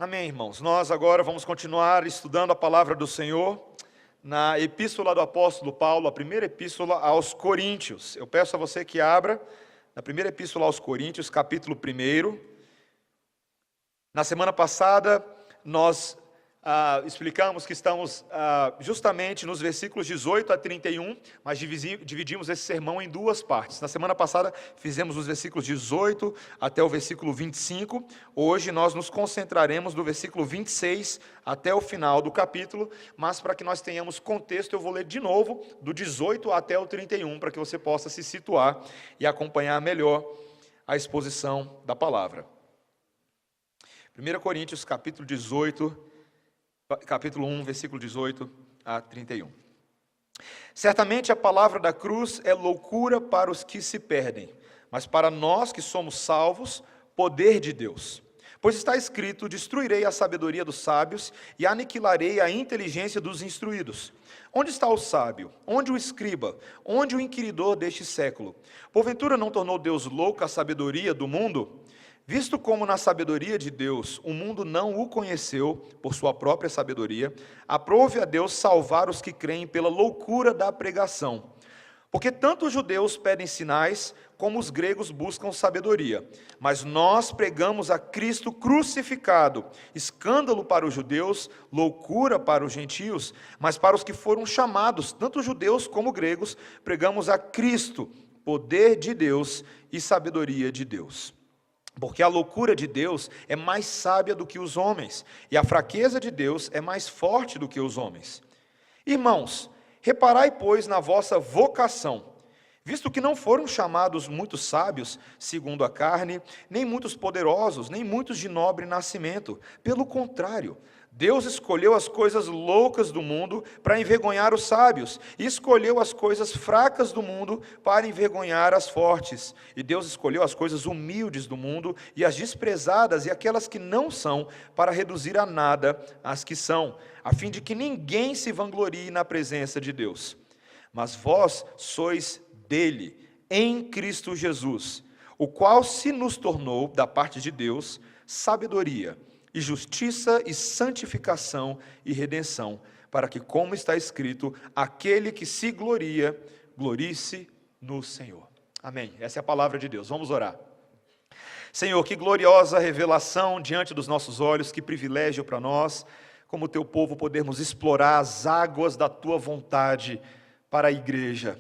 Amém, irmãos. Nós agora vamos continuar estudando a palavra do Senhor na epístola do apóstolo Paulo, a primeira epístola aos Coríntios. Eu peço a você que abra na primeira epístola aos Coríntios, capítulo 1. Na semana passada, nós explicamos que estamos justamente nos versículos 18 a 31, mas dividimos esse sermão em duas partes. Na semana passada, fizemos os versículos 18 até o versículo 25. Hoje, nós nos concentraremos do versículo 26 até o final do capítulo, mas para que nós tenhamos contexto, eu vou ler de novo, do 18 até o 31, para que você possa se situar e acompanhar melhor a exposição da palavra. 1 Coríntios, capítulo 1, versículo 18 a 31. Certamente a palavra da cruz é loucura para os que se perdem, mas para nós que somos salvos, poder de Deus. Pois está escrito: destruirei a sabedoria dos sábios e aniquilarei a inteligência dos instruídos. Onde está o sábio? Onde o escriba? Onde o inquiridor deste século? Porventura não tornou Deus louca a sabedoria do mundo? Visto como na sabedoria de Deus o mundo não o conheceu por sua própria sabedoria, aprove a Deus salvar os que creem pela loucura da pregação. Porque tanto os judeus pedem sinais, como os gregos buscam sabedoria. Mas nós pregamos a Cristo crucificado, escândalo para os judeus, loucura para os gentios, mas para os que foram chamados, tanto judeus como gregos, pregamos a Cristo, poder de Deus e sabedoria de Deus. Porque a loucura de Deus é mais sábia do que os homens, e a fraqueza de Deus é mais forte do que os homens. Irmãos, reparai, pois, na vossa vocação, visto que não foram chamados muitos sábios, segundo a carne, nem muitos poderosos, nem muitos de nobre nascimento. Pelo contrário, Deus escolheu as coisas loucas do mundo para envergonhar os sábios, e escolheu as coisas fracas do mundo para envergonhar as fortes. E Deus escolheu as coisas humildes do mundo, e as desprezadas, e aquelas que não são, para reduzir a nada as que são, a fim de que ninguém se vanglorie na presença de Deus. Mas vós sois dele, em Cristo Jesus, o qual se nos tornou, da parte de Deus, sabedoria, e justiça, e santificação, e redenção, para que, como está escrito, aquele que se gloria, glorie-se no Senhor. Amém. Essa é a palavra de Deus. Vamos orar. Senhor, que gloriosa revelação diante dos nossos olhos, que privilégio para nós, como teu povo, podermos explorar as águas da tua vontade para a igreja.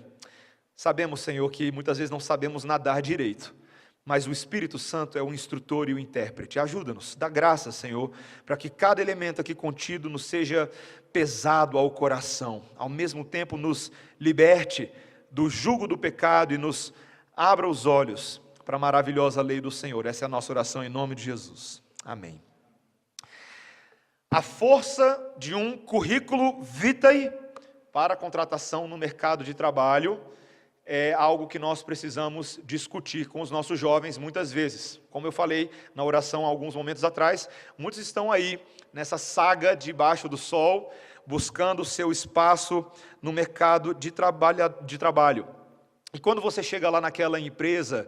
Sabemos, Senhor, que muitas vezes não sabemos nadar direito, mas o Espírito Santo é o instrutor e o intérprete. Ajuda-nos, dá graça, Senhor, para que cada elemento aqui contido nos seja pesado ao coração, ao mesmo tempo nos liberte do jugo do pecado e nos abra os olhos para a maravilhosa lei do Senhor. Essa é a nossa oração em nome de Jesus. Amém. A força de um currículo vitae para a contratação no mercado de trabalho é algo que nós precisamos discutir com os nossos jovens muitas vezes. Como eu falei na oração há alguns momentos atrás, muitos estão aí nessa saga debaixo do sol, buscando o seu espaço no mercado de trabalho. E quando você chega lá naquela empresa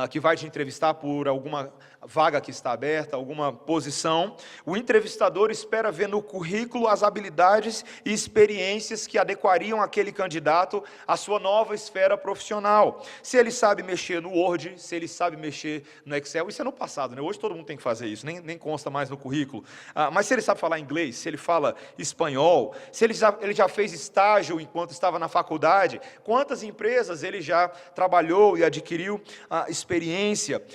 que vai te entrevistar por alguma vaga que está aberta, alguma posição, o entrevistador espera ver no currículo as habilidades e experiências que adequariam aquele candidato à sua nova esfera profissional. Se ele sabe mexer no Word, se ele sabe mexer no Excel, isso é no passado, né? Hoje todo mundo tem que fazer isso, nem consta mais no currículo. Mas se ele sabe falar inglês, se ele fala espanhol, se ele já fez estágio enquanto estava na faculdade, quantas empresas ele já trabalhou e adquiriu experiência.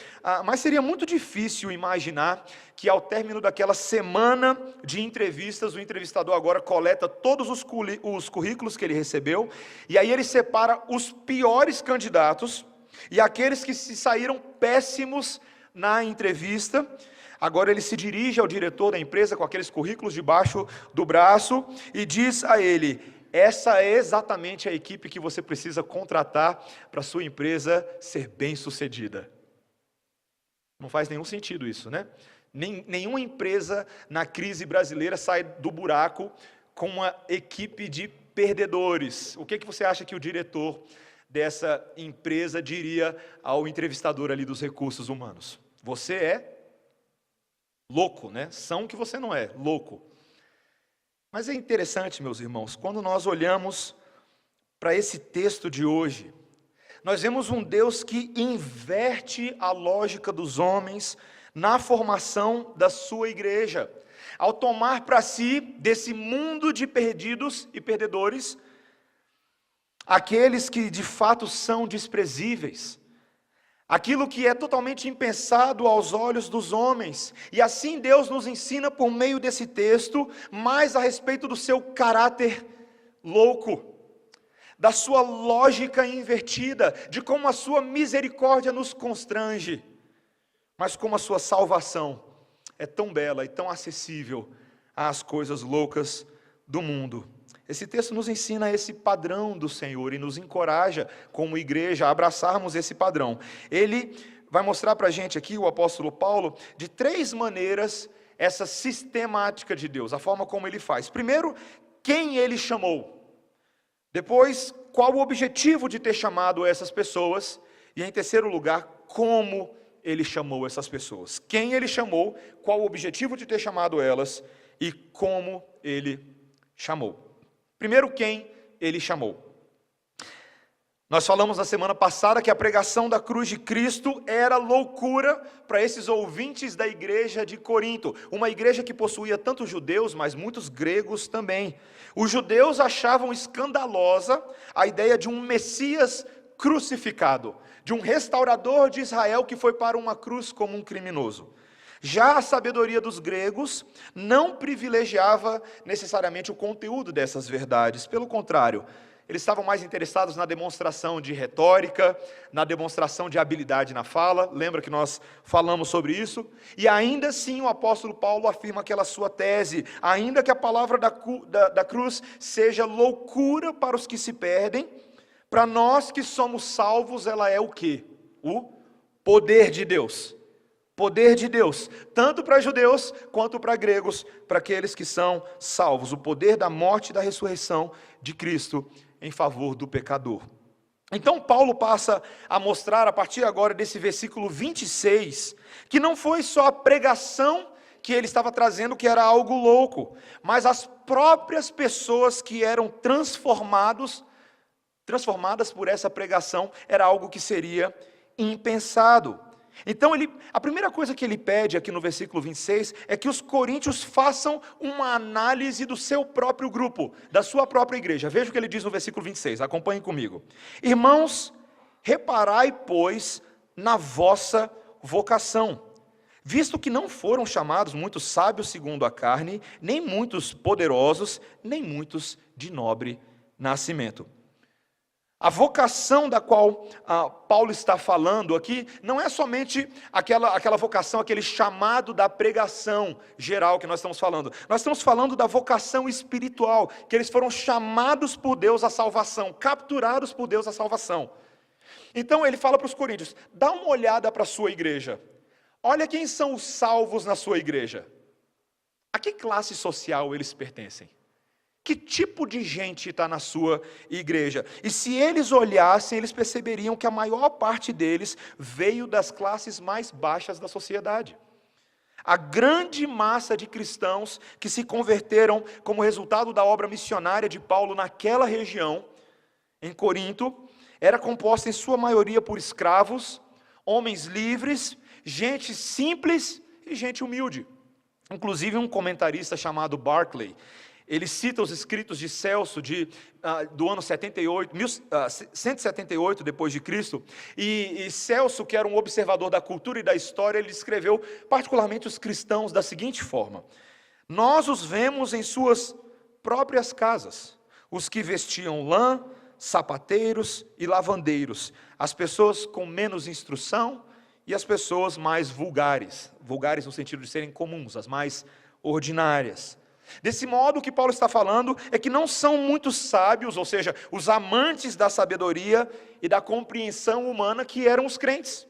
Mas seria muito difícil imaginar que ao término daquela semana de entrevistas, o entrevistador agora coleta todos os currículos que ele recebeu, e aí ele separa os piores candidatos e aqueles que se saíram péssimos na entrevista. Agora ele se dirige ao diretor da empresa com aqueles currículos debaixo do braço e diz a ele: essa é exatamente a equipe que você precisa contratar para a sua empresa ser bem-sucedida. Não faz nenhum sentido isso, né? Nenhuma empresa na crise brasileira sai do buraco com uma equipe de perdedores. O que você acha que o diretor dessa empresa diria ao entrevistador ali dos recursos humanos? Você é Louco, né? São que você não é, louco. Mas é interessante, meus irmãos, quando nós olhamos para esse texto de hoje, nós vemos um Deus que inverte a lógica dos homens na formação da sua igreja, ao tomar para si, desse mundo de perdidos e perdedores, aqueles que de fato são desprezíveis, aquilo que é totalmente impensado aos olhos dos homens. E assim Deus nos ensina por meio desse texto mais a respeito do seu caráter louco, da sua lógica invertida, de como a sua misericórdia nos constrange, mas como a sua salvação é tão bela e tão acessível às coisas loucas do mundo. Esse texto nos ensina esse padrão do Senhor e nos encoraja, como igreja, a abraçarmos esse padrão. Ele vai mostrar para a gente aqui, o apóstolo Paulo, de 3 maneiras, essa sistemática de Deus, a forma como ele faz. Primeiro, quem ele chamou. Depois, qual o objetivo de ter chamado essas pessoas. E em terceiro lugar, como ele chamou essas pessoas. Quem ele chamou, qual o objetivo de ter chamado elas e como ele chamou. Primeiro, quem ele chamou. Nós falamos na semana passada que a pregação da cruz de Cristo era loucura para esses ouvintes da igreja de Corinto, uma igreja que possuía tanto judeus, mas muitos gregos também. Os judeus achavam escandalosa a ideia de um Messias crucificado, de um restaurador de Israel que foi para uma cruz como um criminoso. Já a sabedoria dos gregos não privilegiava necessariamente o conteúdo dessas verdades, pelo contrário, eles estavam mais interessados na demonstração de retórica, na demonstração de habilidade na fala, lembra que nós falamos sobre isso? E ainda assim o apóstolo Paulo afirma aquela sua tese, ainda que a palavra da cruz seja loucura para os que se perdem, para nós que somos salvos ela é o quê? O poder de Deus. Poder de Deus, tanto para judeus quanto para gregos, para aqueles que são salvos. O poder da morte e da ressurreição de Cristo em favor do pecador. Então Paulo passa a mostrar, a partir agora desse versículo 26, que não foi só a pregação que ele estava trazendo que era algo louco, mas as próprias pessoas que eram transformadas por essa pregação, era algo que seria impensado. Então, a primeira coisa que ele pede aqui no versículo 26 é que os coríntios façam uma análise do seu próprio grupo, da sua própria igreja. Veja o que ele diz no versículo 26, acompanhem comigo. Irmãos, reparai, pois, na vossa vocação, visto que não foram chamados muitos sábios segundo a carne, nem muitos poderosos, nem muitos de nobre nascimento. A vocação da qual Paulo está falando aqui, não é somente aquela vocação, aquele chamado da pregação geral que nós estamos falando. Nós estamos falando da vocação espiritual, que eles foram chamados por Deus à salvação, capturados por Deus à salvação. Então ele fala para os coríntios, dá uma olhada para a sua igreja. Olha quem são os salvos na sua igreja. A que classe social eles pertencem? Que tipo de gente está na sua igreja? E se eles olhassem, eles perceberiam que a maior parte deles veio das classes mais baixas da sociedade. A grande massa de cristãos que se converteram como resultado da obra missionária de Paulo naquela região, em Corinto, era composta em sua maioria por escravos, homens livres, gente simples e gente humilde. Inclusive um comentarista chamado Barclay, ele cita os escritos de Celso do ano 178 depois de Cristo, e Celso, que era um observador da cultura e da história, ele descreveu particularmente os cristãos da seguinte forma: nós os vemos em suas próprias casas, os que vestiam lã, sapateiros e lavandeiros, as pessoas com menos instrução e as pessoas mais vulgares no sentido de serem comuns, as mais ordinárias. Desse modo, o que Paulo está falando é que não são muito sábios, ou seja, os amantes da sabedoria e da compreensão humana que eram os crentes,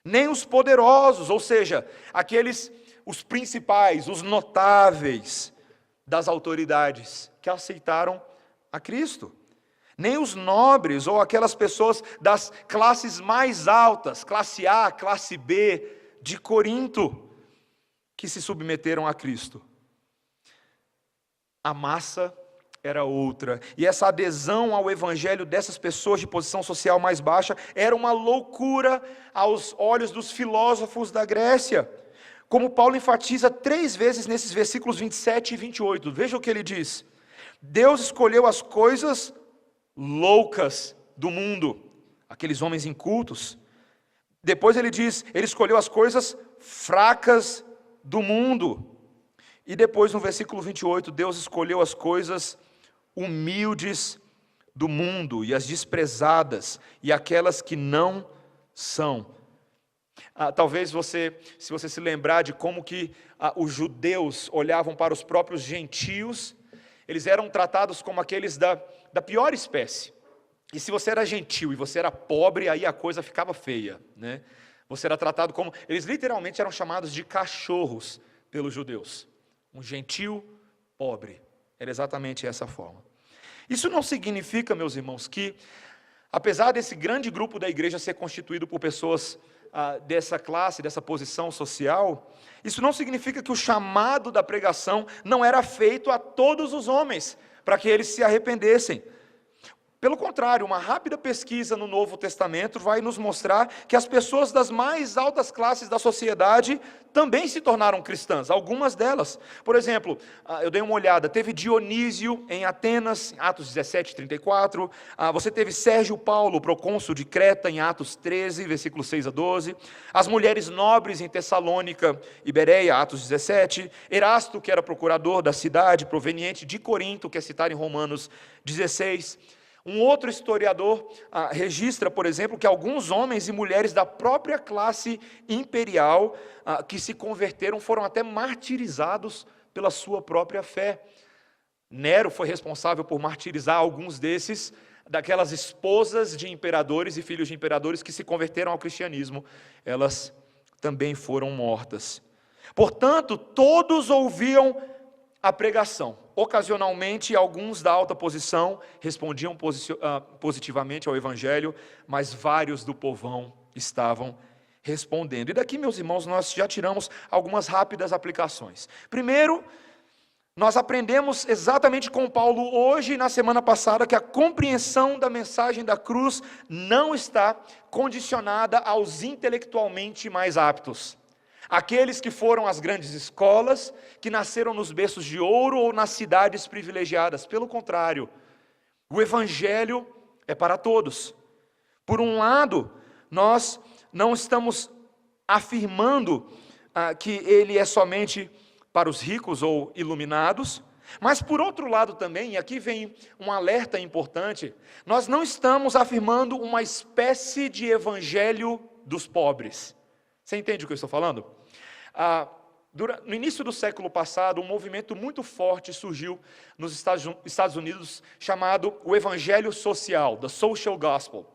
nem os poderosos, ou seja, os principais, os notáveis das autoridades que aceitaram a Cristo, nem os nobres ou aquelas pessoas das classes mais altas, classe A, classe B de Corinto. que se submeteram a Cristo. A massa era outra, e essa adesão ao evangelho dessas pessoas de posição social mais baixa era uma loucura aos olhos dos filósofos da Grécia, como Paulo enfatiza 3 vezes nesses versículos 27 e 28, veja o que ele diz: Deus escolheu as coisas loucas do mundo, aqueles homens incultos. Depois ele diz, ele escolheu as coisas fracas do mundo. E depois no versículo 28, Deus escolheu as coisas humildes do mundo, e as desprezadas, e aquelas que não são. Talvez se você se lembrar de como que os judeus olhavam para os próprios gentios, eles eram tratados como aqueles da pior espécie. E se você era gentil e você era pobre, aí a coisa ficava feia, né? Você era tratado como... Eles literalmente eram chamados de cachorros pelos judeus. Um gentil pobre. Era exatamente essa forma. Isso não significa, meus irmãos, que apesar desse grande grupo da igreja ser constituído por pessoas dessa classe, dessa posição social, isso não significa que o chamado da pregação não era feito a todos os homens, para que eles se arrependessem. Pelo contrário, uma rápida pesquisa no Novo Testamento vai nos mostrar que as pessoas das mais altas classes da sociedade também se tornaram cristãs, algumas delas. Por exemplo, eu dei uma olhada, teve Dionísio em Atenas, em Atos 17, 34, você teve Sérgio Paulo, procônsul de Creta, em Atos 13, versículos 6 a 12, as mulheres nobres em Tessalônica e Bereia, Atos 17, Erasto, que era procurador da cidade, proveniente de Corinto, que é citado em Romanos 16, um outro historiador registra, por exemplo, que alguns homens e mulheres da própria classe imperial que se converteram foram até martirizados pela sua própria fé. Nero foi responsável por martirizar alguns desses, daquelas esposas de imperadores e filhos de imperadores que se converteram ao cristianismo. Elas também foram mortas. Portanto, todos ouviam a pregação. Ocasionalmente, alguns da alta posição respondiam positivamente ao evangelho, mas vários do povão estavam respondendo. E daqui, meus irmãos, nós já tiramos algumas rápidas aplicações. Primeiro, nós aprendemos exatamente com Paulo hoje e na semana passada que a compreensão da mensagem da cruz não está condicionada aos intelectualmente mais aptos. Aqueles que foram às grandes escolas, que nasceram nos berços de ouro ou nas cidades privilegiadas. Pelo contrário, o evangelho é para todos. Por um lado, nós não estamos afirmando que ele é somente para os ricos ou iluminados, mas por outro lado também, e aqui vem um alerta importante, nós não estamos afirmando uma espécie de evangelho dos pobres. Você entende o que eu estou falando? No início do século passado, um movimento muito forte surgiu nos Estados Unidos, chamado o Evangelho Social, the Social Gospel.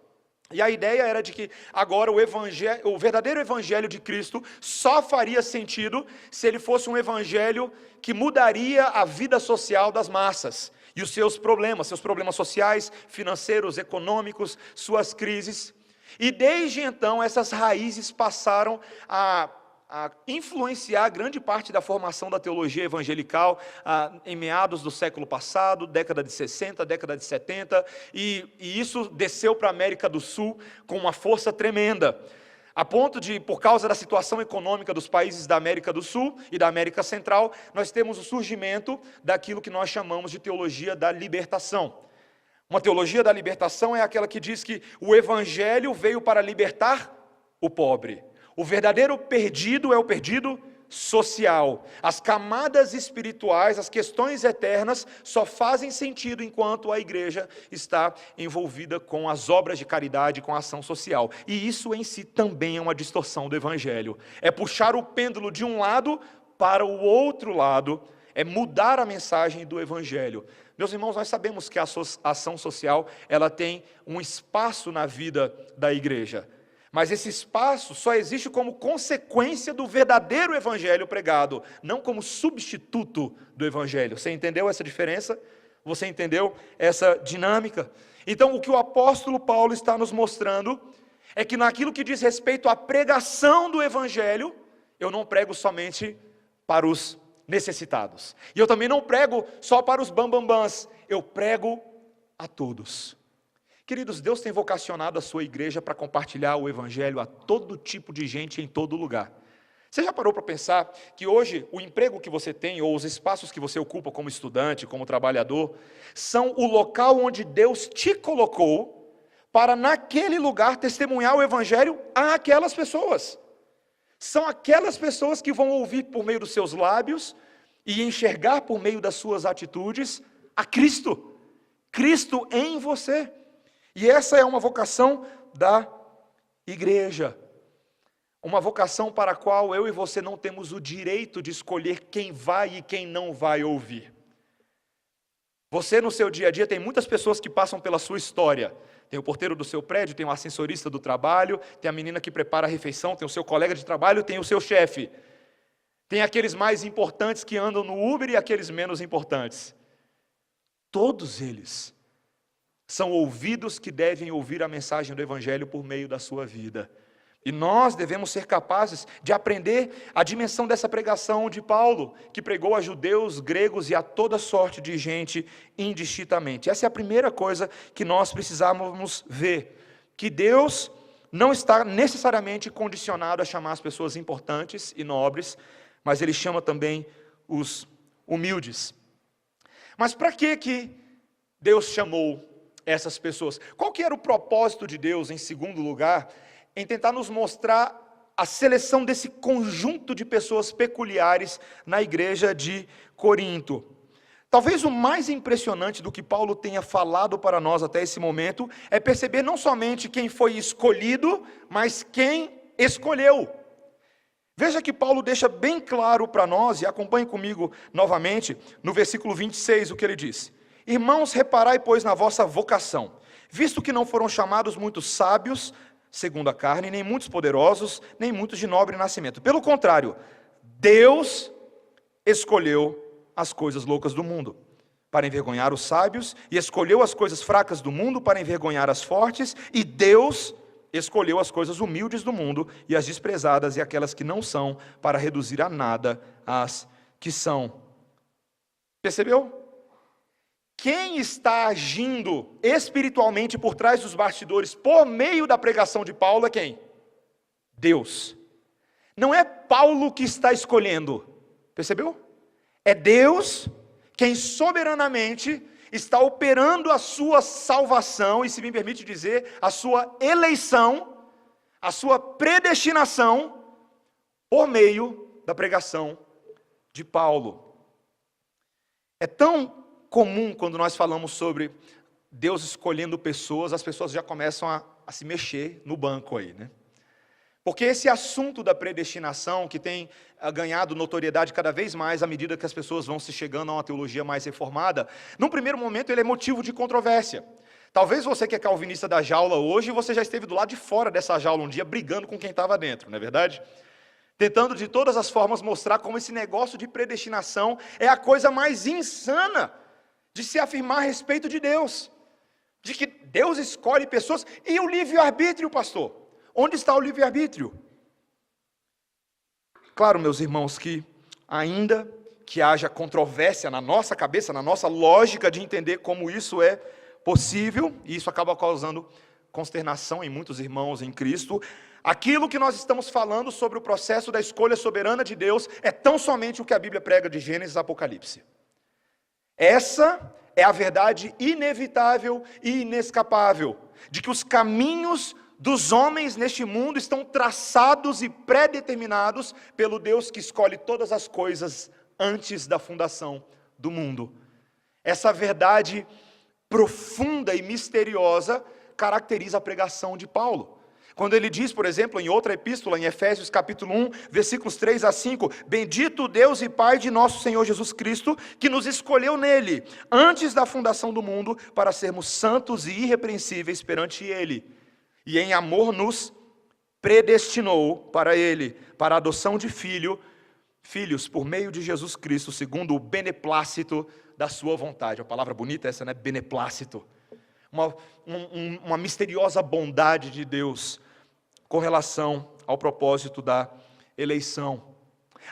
E a ideia era de que agora o verdadeiro Evangelho de Cristo só faria sentido se ele fosse um Evangelho que mudaria a vida social das massas e os seus problemas sociais, financeiros, econômicos, suas crises. E desde então, essas raízes passaram a influenciar grande parte da formação da teologia evangelical em meados do século passado, década de 60, década de 70, e isso desceu para a América do Sul com uma força tremenda, a ponto de, por causa da situação econômica dos países da América do Sul e da América Central, nós temos o surgimento daquilo que nós chamamos de teologia da libertação. Uma teologia da libertação é aquela que diz que o evangelho veio para libertar o pobre. O verdadeiro perdido é o perdido social. As camadas espirituais, as questões eternas, só fazem sentido enquanto a igreja está envolvida com as obras de caridade, com a ação social. E isso em si também é uma distorção do evangelho. É puxar o pêndulo de um lado para o outro lado, é mudar a mensagem do evangelho. Meus irmãos, nós sabemos que a ação social, ela tem um espaço na vida da igreja. Mas esse espaço só existe como consequência do verdadeiro evangelho pregado, não como substituto do evangelho. Você entendeu essa diferença? Você entendeu essa dinâmica? Então, o que o apóstolo Paulo está nos mostrando é que naquilo que diz respeito à pregação do evangelho, eu não prego somente para os necessitados. E eu também não prego só para os bambambãs, eu prego a todos. Queridos, Deus tem vocacionado a sua igreja para compartilhar o evangelho a todo tipo de gente em todo lugar. Você já parou para pensar que hoje o emprego que você tem ou os espaços que você ocupa como estudante, como trabalhador, são o local onde Deus te colocou para naquele lugar testemunhar o evangelho a aquelas pessoas. São aquelas pessoas que vão ouvir por meio dos seus lábios e enxergar por meio das suas atitudes a Cristo. Cristo em você. E essa é uma vocação da igreja. Uma vocação para a qual eu e você não temos o direito de escolher quem vai e quem não vai ouvir. Você no seu dia a dia tem muitas pessoas que passam pela sua história. Tem o porteiro do seu prédio, tem o ascensorista do trabalho, tem a menina que prepara a refeição, tem o seu colega de trabalho, tem o seu chefe. Tem aqueles mais importantes que andam no Uber e aqueles menos importantes. Todos eles são ouvidos que devem ouvir a mensagem do Evangelho por meio da sua vida. E nós devemos ser capazes de aprender a dimensão dessa pregação de Paulo, que pregou a judeus, gregos e a toda sorte de gente indistintamente. Essa é a primeira coisa que nós precisamos ver, que Deus não está necessariamente condicionado a chamar as pessoas importantes e nobres, mas Ele chama também os humildes. Mas para que Deus chamou essas pessoas? Qual que era o propósito de Deus, em segundo lugar, em tentar nos mostrar a seleção desse conjunto de pessoas peculiares na igreja de Corinto? Talvez o mais impressionante do que Paulo tenha falado para nós até esse momento é perceber não somente quem foi escolhido, mas quem escolheu. Veja que Paulo deixa bem claro para nós, e acompanhe comigo novamente, no versículo 26, o que ele diz: Irmãos, reparai, pois, na vossa vocação, visto que não foram chamados muitos sábios, segundo a carne, nem muitos poderosos, nem muitos de nobre nascimento. Pelo contrário, Deus escolheu as coisas loucas do mundo para envergonhar os sábios, e escolheu as coisas fracas do mundo para envergonhar as fortes, e Deus escolheu as coisas humildes do mundo e as desprezadas e aquelas que não são, para reduzir a nada as que são. Percebeu? Quem está agindo espiritualmente por trás dos bastidores, por meio da pregação de Paulo, é quem? Deus. Não é Paulo que está escolhendo, percebeu? É Deus quem soberanamente está operando a sua salvação, e se me permite dizer, a sua eleição, a sua predestinação, por meio da pregação de Paulo. É tão comum quando nós falamos sobre Deus escolhendo pessoas, as pessoas já começam a se mexer no banco aí, né? Porque esse assunto da predestinação, que tem ganhado notoriedade cada vez mais à medida que as pessoas vão se chegando a uma teologia mais reformada, num primeiro momento ele é motivo de controvérsia. Talvez você que é calvinista da jaula hoje, você já esteve do lado de fora dessa jaula um dia, brigando com quem estava dentro, não é verdade? Tentando de todas as formas mostrar como esse negócio de predestinação é a coisa mais insana de se afirmar a respeito de Deus. De que Deus escolhe pessoas. E o livre-arbítrio, pastor? Onde está o livre-arbítrio? Claro, meus irmãos, que ainda que haja controvérsia na nossa cabeça, na nossa lógica de entender como isso é possível, e isso acaba causando consternação em muitos irmãos em Cristo, aquilo que nós estamos falando sobre o processo da escolha soberana de Deus é tão somente o que a Bíblia prega de Gênesis a Apocalipse. Essa é a verdade inevitável e inescapável, de que os caminhos dos homens neste mundo estão traçados e pré-determinados pelo Deus que escolhe todas as coisas antes da fundação do mundo. Essa verdade profunda e misteriosa caracteriza a pregação de Paulo. Quando ele diz, por exemplo, em outra epístola, em Efésios capítulo 1, versículos 3 a 5, Bendito Deus e Pai de nosso Senhor Jesus Cristo, que nos escolheu nele, antes da fundação do mundo, para sermos santos e irrepreensíveis perante Ele. E em amor nos predestinou para Ele, para a adoção de filhos, por meio de Jesus Cristo, segundo o beneplácito da sua vontade. A palavra bonita é essa, né? Beneplácito. Uma misteriosa bondade de Deus com relação ao propósito da eleição.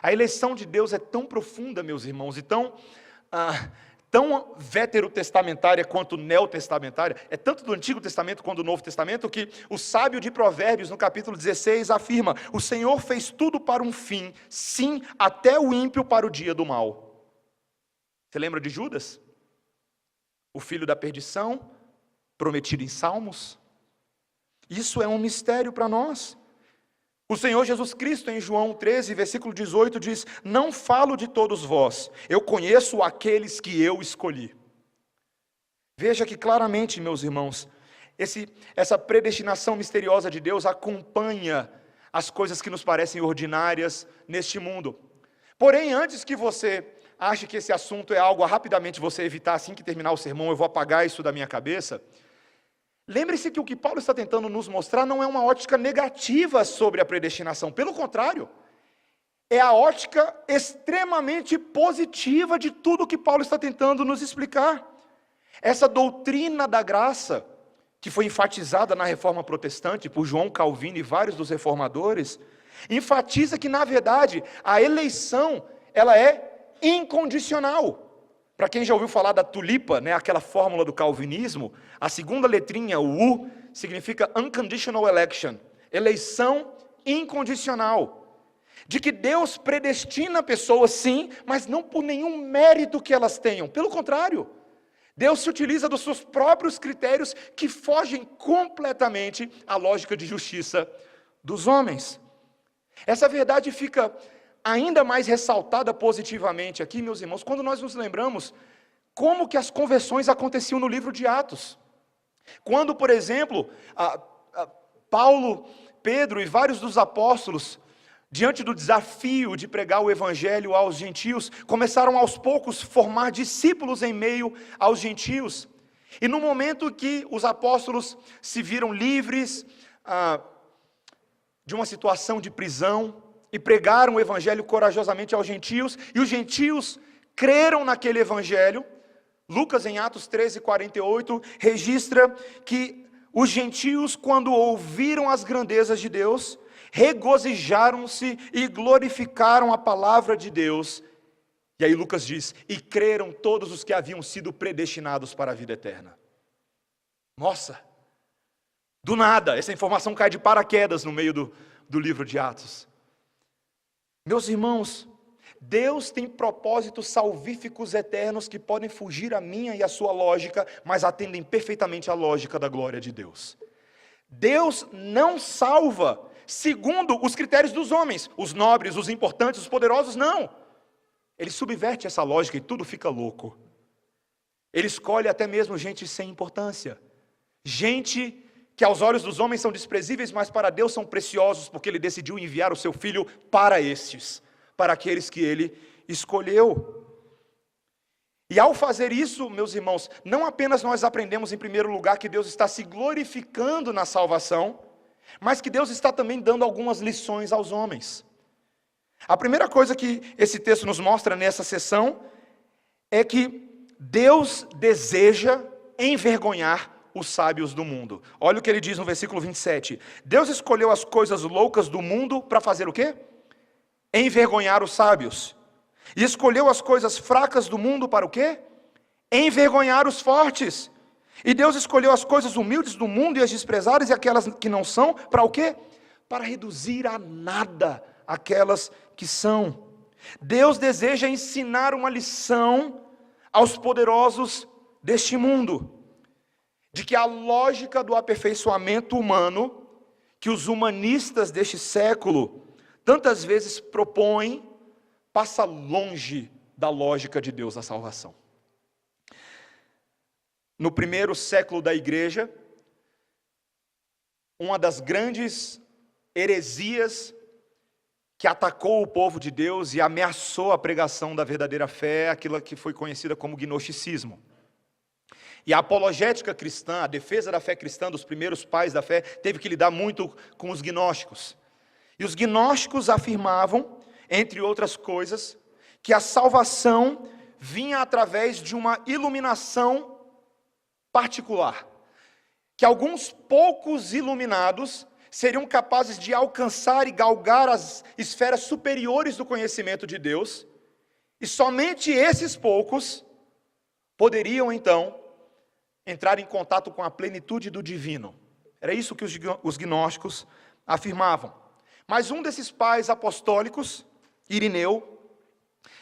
A eleição de Deus é tão profunda, meus irmãos, e tão veterotestamentária quanto neotestamentária, é tanto do Antigo Testamento quanto do Novo Testamento, que o sábio de Provérbios, no capítulo 16, afirma: o Senhor fez tudo para um fim, sim, até o ímpio para o dia do mal. Você lembra de Judas? O filho da perdição, prometido em Salmos? Isso é um mistério para nós. O Senhor Jesus Cristo, em João 13, versículo 18, diz: não falo de todos vós, eu conheço aqueles que eu escolhi. Veja que claramente, meus irmãos, essa predestinação misteriosa de Deus acompanha as coisas que nos parecem ordinárias neste mundo. Porém, antes que você ache que esse assunto é algo a rapidamente você evitar, assim que terminar o sermão, eu vou apagar isso da minha cabeça, lembre-se que o que Paulo está tentando nos mostrar não é uma ótica negativa sobre a predestinação. Pelo contrário, é a ótica extremamente positiva de tudo que Paulo está tentando nos explicar. Essa doutrina da graça, que foi enfatizada na Reforma Protestante por João Calvino e vários dos reformadores, enfatiza que, na verdade, a eleição, ela é incondicional. Para quem já ouviu falar da tulipa, né, aquela fórmula do calvinismo, a segunda letrinha, o U, significa unconditional election, eleição incondicional. De que Deus predestina pessoas, sim, mas não por nenhum mérito que elas tenham. Pelo contrário, Deus se utiliza dos seus próprios critérios que fogem completamente à lógica de justiça dos homens. Essa verdade fica ainda mais ressaltada positivamente aqui, meus irmãos, quando nós nos lembramos como que as conversões aconteciam no livro de Atos. Quando, por exemplo, Paulo, Pedro e vários dos apóstolos, diante do desafio de pregar o evangelho aos gentios, começaram aos poucos a formar discípulos em meio aos gentios. E no momento que os apóstolos se viram livres de uma situação de prisão, e pregaram o evangelho corajosamente aos gentios, e os gentios creram naquele evangelho, Lucas, em Atos 13, 48, registra que os gentios, quando ouviram as grandezas de Deus, regozijaram-se e glorificaram a palavra de Deus. E aí Lucas diz: e creram todos os que haviam sido predestinados para a vida eterna. Nossa! Do nada, essa informação cai de paraquedas no meio do livro de Atos. Meus irmãos, Deus tem propósitos salvíficos eternos que podem fugir à minha e à sua lógica, mas atendem perfeitamente à lógica da glória de Deus. Deus não salva segundo os critérios dos homens, os nobres, os importantes, os poderosos, não. Ele subverte essa lógica e tudo fica louco. Ele escolhe até mesmo gente sem importância, gente que aos olhos dos homens são desprezíveis, mas para Deus são preciosos, porque Ele decidiu enviar o seu Filho para estes, para aqueles que Ele escolheu. E ao fazer isso, meus irmãos, não apenas nós aprendemos em primeiro lugar que Deus está se glorificando na salvação, mas que Deus está também dando algumas lições aos homens. A primeira coisa que esse texto nos mostra nessa sessão é que Deus deseja envergonhar os sábios do mundo. Olha o que ele diz no versículo 27. Deus escolheu as coisas loucas do mundo para fazer o quê? Envergonhar os sábios. E escolheu as coisas fracas do mundo para o quê? Envergonhar os fortes. E Deus escolheu as coisas humildes do mundo e as desprezadas e aquelas que não são, para o quê? Para reduzir a nada aquelas que são. Deus deseja ensinar uma lição aos poderosos deste mundo, de que a lógica do aperfeiçoamento humano, que os humanistas deste século tantas vezes propõem, passa longe da lógica de Deus da salvação. No primeiro século da igreja, uma das grandes heresias que atacou o povo de Deus e ameaçou a pregação da verdadeira fé é aquilo que foi conhecida como gnosticismo. E a apologética cristã, a defesa da fé cristã dos primeiros pais da fé, teve que lidar muito com os gnósticos. E os gnósticos afirmavam, entre outras coisas, que a salvação vinha através de uma iluminação particular. Que alguns poucos iluminados seriam capazes de alcançar e galgar as esferas superiores do conhecimento de Deus, e somente esses poucos poderiam então entrar em contato com a plenitude do divino. Era isso que os gnósticos afirmavam. Mas um desses pais apostólicos, Irineu,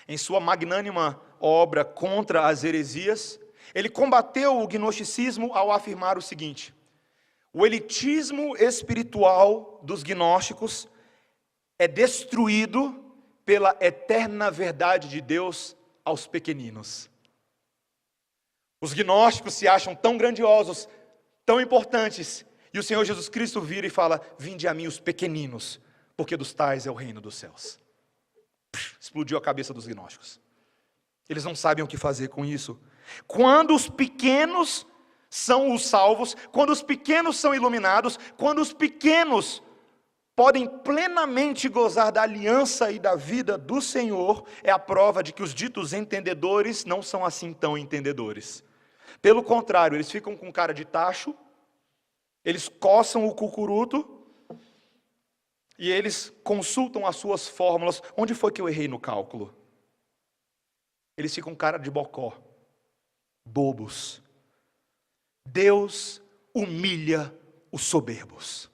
em sua magnânima obra contra as heresias, ele combateu o gnosticismo ao afirmar o seguinte: o elitismo espiritual dos gnósticos é destruído pela eterna verdade de Deus aos pequeninos. Os gnósticos se acham tão grandiosos, tão importantes, e o Senhor Jesus Cristo vira e fala: vinde a mim os pequeninos, porque dos tais é o reino dos céus. Explodiu a cabeça dos gnósticos. Eles não sabem o que fazer com isso. Quando os pequenos são os salvos, quando os pequenos são iluminados, quando os pequenos podem plenamente gozar da aliança e da vida do Senhor, é a prova de que os ditos entendedores não são assim tão entendedores. Pelo contrário, eles ficam com cara de tacho, eles coçam o cucuruto, e eles consultam as suas fórmulas. Onde foi que eu errei no cálculo? Eles ficam com cara de bocó, bobos. Deus humilha os soberbos.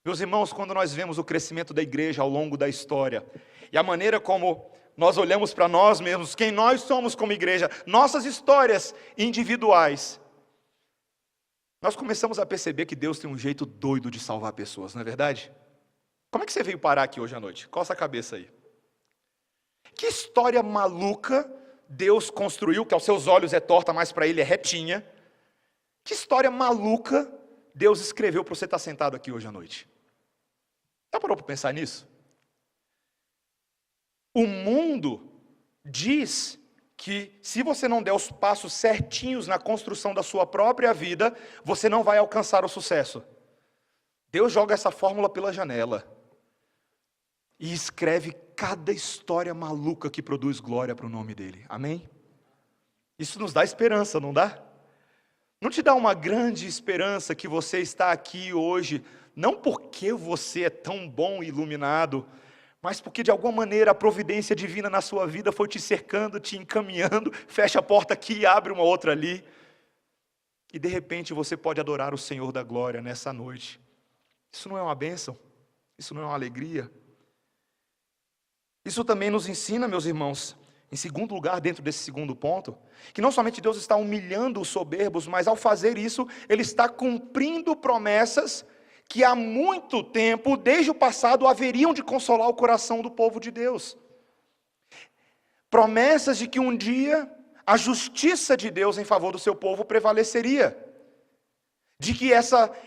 Meus irmãos, quando nós vemos o crescimento da igreja ao longo da história, e a maneira como nós olhamos para nós mesmos, quem nós somos como igreja, nossas histórias individuais, nós começamos a perceber que Deus tem um jeito doido de salvar pessoas, não é verdade? Como é que você veio parar aqui hoje à noite? Coça a cabeça aí. Que história maluca Deus construiu, que aos seus olhos é torta, mas para Ele é retinha. Que história maluca Deus escreveu para você estar sentado aqui hoje à noite? Já parou para pensar nisso? O mundo diz que se você não der os passos certinhos na construção da sua própria vida, você não vai alcançar o sucesso. Deus joga essa fórmula pela janela e escreve cada história maluca que produz glória para o nome dele. Amém? Isso nos dá esperança, não dá? Não te dá uma grande esperança que você está aqui hoje, não porque você é tão bom e iluminado, mas porque de alguma maneira a providência divina na sua vida foi te cercando, te encaminhando, fecha a porta aqui e abre uma outra ali, e de repente você pode adorar o Senhor da glória nessa noite. Isso não é uma bênção? Isso não é uma alegria? Isso também nos ensina, meus irmãos, em segundo lugar, dentro desse segundo ponto, que não somente Deus está humilhando os soberbos, mas ao fazer isso, Ele está cumprindo promessas que há muito tempo, desde o passado, haveriam de consolar o coração do povo de Deus. Promessas de que um dia a justiça de Deus em favor do seu povo prevaleceria. De que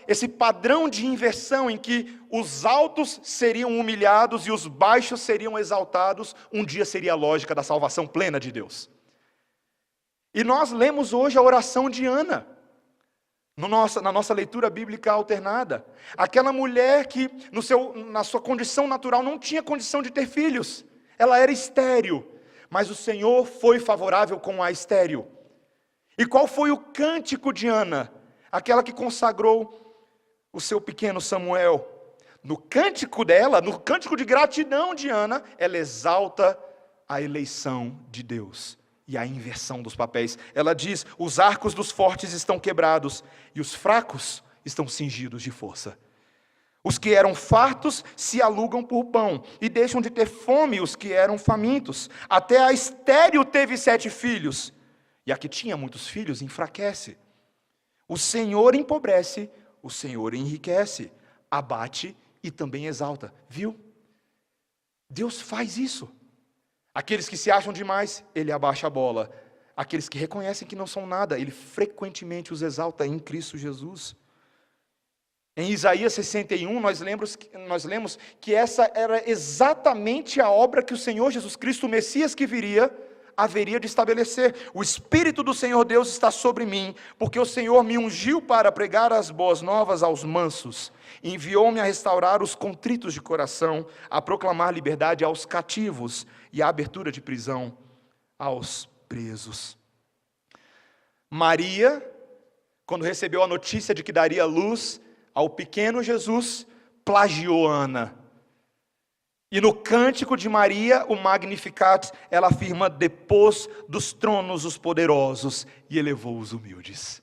esse padrão de inversão em que os altos seriam humilhados e os baixos seriam exaltados, um dia seria a lógica da salvação plena de Deus. E nós lemos hoje a oração de Ana, na nossa leitura bíblica alternada. Aquela mulher que na sua condição natural não tinha condição de ter filhos, ela era estéril, mas o Senhor foi favorável com a estéril. E qual foi o cântico de Ana? Aquela que consagrou o seu pequeno Samuel. No cântico dela, no cântico de gratidão de Ana, ela exalta a eleição de Deus e a inversão dos papéis. Ela diz: os arcos dos fortes estão quebrados e os fracos estão cingidos de força. Os que eram fartos se alugam por pão e deixam de ter fome os que eram famintos. Até a estéril teve 7 filhos e a que tinha muitos filhos enfraquece. O Senhor empobrece, o Senhor enriquece, abate e também exalta. Viu? Deus faz isso. Aqueles que se acham demais, Ele abaixa a bola. Aqueles que reconhecem que não são nada, Ele frequentemente os exalta em Cristo Jesus. Em Isaías 61, nós lemos que essa era exatamente a obra que o Senhor Jesus Cristo, o Messias que viria, haveria de estabelecer. O Espírito do Senhor Deus está sobre mim, porque o Senhor me ungiu para pregar as boas novas aos mansos, enviou-me a restaurar os contritos de coração, a proclamar liberdade aos cativos e a abertura de prisão aos presos. Maria, quando recebeu a notícia de que daria luz ao pequeno Jesus, plagiou Ana. E no Cântico de Maria, o Magnificat, ela afirma: depôs dos tronos os poderosos e elevou os humildes.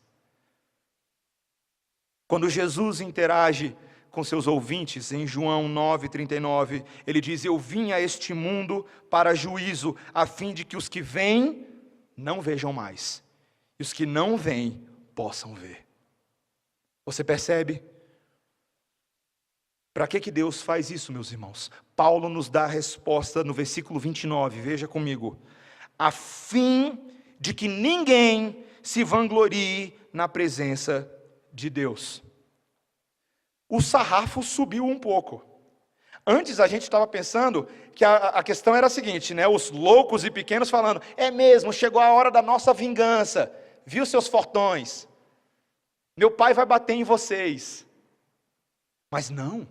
Quando Jesus interage com seus ouvintes, em João 9,39, ele diz: eu vim a este mundo para juízo, a fim de que os que vêm não vejam mais, e os que não vêm possam ver. Você percebe? Para que Deus faz isso, meus irmãos? Paulo nos dá a resposta no versículo 29, veja comigo. A fim de que ninguém se vanglorie na presença de Deus. O sarrafo subiu um pouco. Antes a gente estava pensando que a questão era a seguinte, né? Os loucos e pequenos falando: é mesmo, chegou a hora da nossa vingança. Viu, seus fortões? Meu pai vai bater em vocês. Mas não.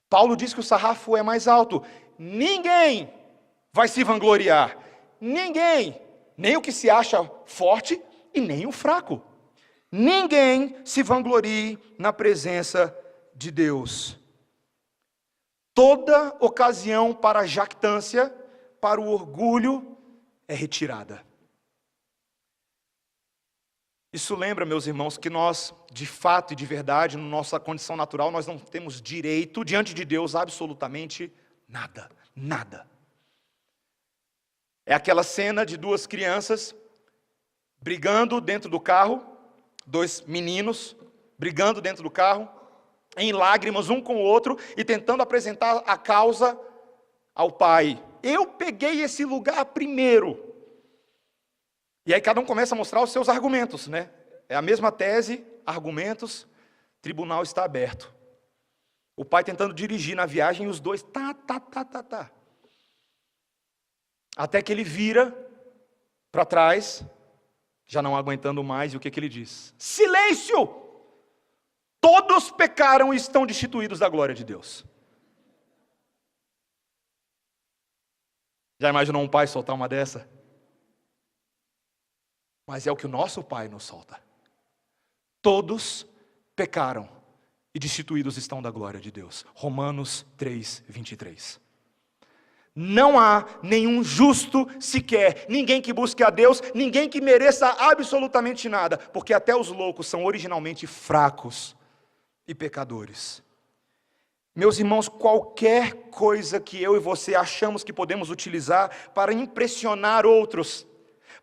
Paulo diz que o sarrafo é mais alto. Ninguém vai se vangloriar. Ninguém. Nem o que se acha forte e nem o fraco. Ninguém se vanglorie na presença de Deus. Toda ocasião para a jactância, para o orgulho, é retirada. Isso lembra, meus irmãos, que nós, de fato e de verdade, na nossa condição natural, nós não temos direito, diante de Deus, absolutamente nada. Nada. É aquela cena de duas crianças brigando dentro do carro, dois meninos brigando dentro do carro, em lágrimas um com o outro e tentando apresentar a causa ao pai. Eu peguei esse lugar primeiro. E aí cada um começa a mostrar os seus argumentos, né? É a mesma tese, argumentos, tribunal está aberto. O pai tentando dirigir na viagem e os dois, tá. Até que ele vira para trás, já não aguentando mais, e o que ele diz? Silêncio! Todos pecaram e estão destituídos da glória de Deus. Já imaginou um pai soltar uma dessa? Mas é o que o nosso Pai nos solta. Todos pecaram e destituídos estão da glória de Deus. Romanos 3:23. Não há nenhum justo sequer, ninguém que busque a Deus, ninguém que mereça absolutamente nada, porque até os loucos são originalmente fracos e pecadores. Meus irmãos, qualquer coisa que eu e você achamos que podemos utilizar para impressionar outros,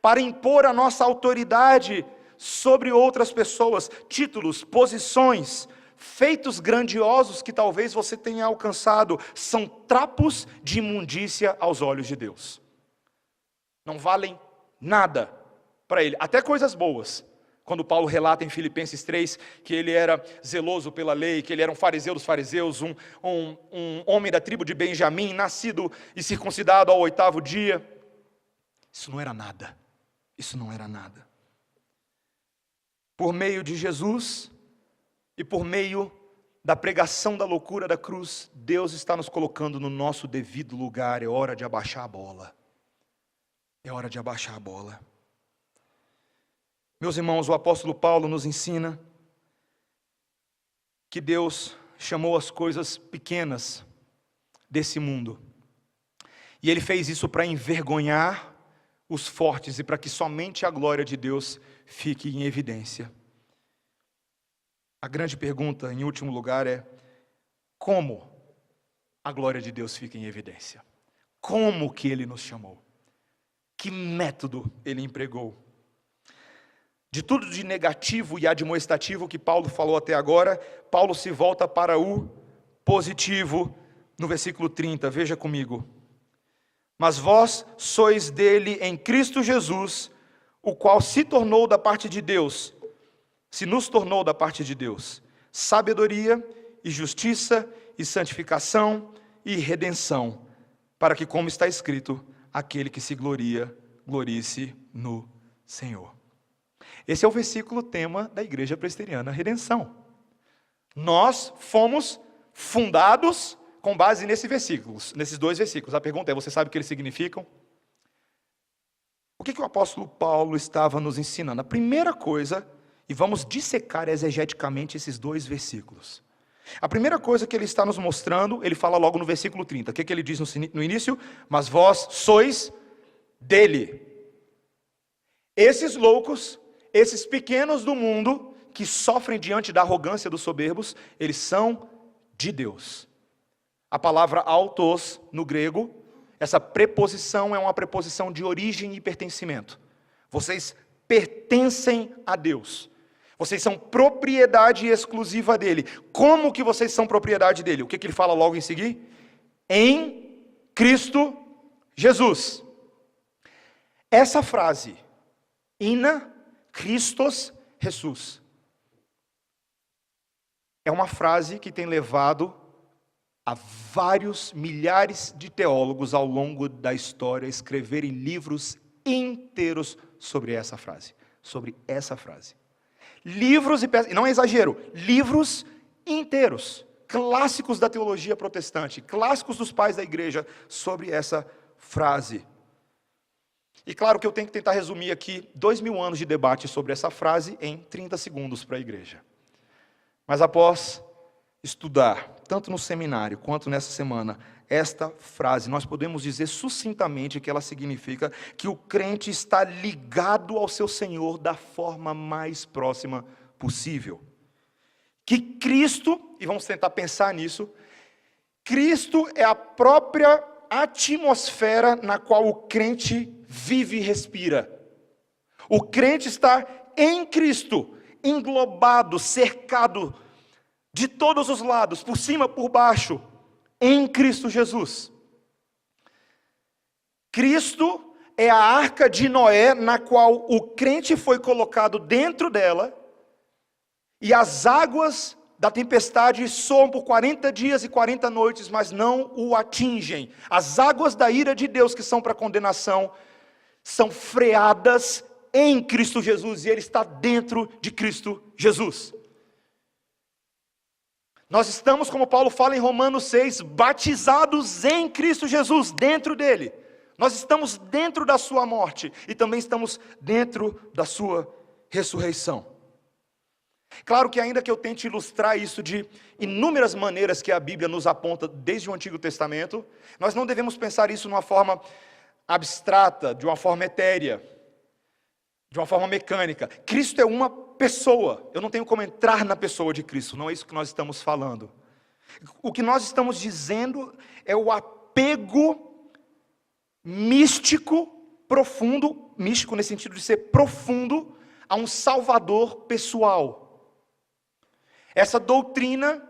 para impor a nossa autoridade sobre outras pessoas, títulos, posições, feitos grandiosos que talvez você tenha alcançado, são trapos de imundícia aos olhos de Deus. Não valem nada para Ele, até coisas boas. Quando Paulo relata em Filipenses 3 que ele era zeloso pela lei, que ele era um fariseu dos fariseus, um homem da tribo de Benjamim, nascido e circuncidado ao 8º dia. Isso não era nada. Isso não era nada. Por meio de Jesus e por meio da pregação da loucura da cruz, Deus está nos colocando no nosso devido lugar. É hora de abaixar a bola. É hora de abaixar a bola. Meus irmãos, o apóstolo Paulo nos ensina que Deus chamou as coisas pequenas desse mundo. E Ele fez isso para envergonhar os fortes e para que somente a glória de Deus fique em evidência. A grande pergunta, em último lugar, é: como a glória de Deus fica em evidência? Como que Ele nos chamou? Que método Ele empregou? De tudo de negativo e admoestativo que Paulo falou até agora, Paulo se volta para o positivo no versículo 30, veja comigo. Mas vós sois dele em Cristo Jesus, o qual se tornou da parte de Deus, se nos tornou da parte de Deus, sabedoria e justiça e santificação e redenção, para que, como está escrito, aquele que se gloria, glorie-se no Senhor. Esse é o versículo tema da Igreja Presbiteriana Redenção. Nós fomos fundados com base nesses dois versículos. A pergunta é: você sabe o que eles significam? O que o apóstolo Paulo estava nos ensinando? A primeira coisa, e vamos dissecar exegeticamente esses dois versículos. A primeira coisa que ele está nos mostrando, ele fala logo no versículo 30. O que ele diz no início? Mas vós sois dele. Esses loucos, esses pequenos do mundo, que sofrem diante da arrogância dos soberbos, eles são de Deus. A palavra autos, no grego, essa preposição é uma preposição de origem e pertencimento. Vocês pertencem a Deus. Vocês são propriedade exclusiva dele. Como que vocês são propriedade dele? O que ele fala logo em seguida? Em Cristo Jesus. Essa frase, ina Christos Jesus, é uma frase que tem levado a vários milhares de teólogos ao longo da história a escreverem livros inteiros sobre essa frase. Livros, e não é exagero, livros inteiros, clássicos da teologia protestante, clássicos dos pais da igreja, sobre essa frase. E claro que eu tenho que tentar resumir aqui 2000 anos de debate sobre essa frase em 30 segundos para a igreja. Mas após estudar, tanto no seminário quanto nessa semana, esta frase, nós podemos dizer sucintamente que ela significa que o crente está ligado ao seu Senhor da forma mais próxima possível. Que Cristo, e vamos tentar pensar nisso, Cristo é a própria atmosfera na qual o crente vive e respira. O crente está em Cristo, englobado, cercado de todos os lados, por cima, por baixo, em Cristo Jesus. Cristo é a arca de Noé, na qual o crente foi colocado dentro dela, e as águas da tempestade soam por 40 dias e 40 noites, mas não o atingem. As águas da ira de Deus, que são para condenação, são freadas em Cristo Jesus, e Ele está dentro de Cristo Jesus. Nós estamos, como Paulo fala em Romanos 6, batizados em Cristo Jesus, dentro dele. Nós estamos dentro da sua morte e também estamos dentro da sua ressurreição. Claro que ainda que eu tente ilustrar isso de inúmeras maneiras que a Bíblia nos aponta desde o Antigo Testamento, nós não devemos pensar isso de uma forma abstrata, de uma forma etérea, de uma forma mecânica. Cristo é uma pessoa. Eu não tenho como entrar na pessoa de Cristo, não é isso que nós estamos falando. O que nós estamos dizendo é o apego místico, profundo, místico nesse sentido de ser profundo, a um Salvador pessoal. Essa doutrina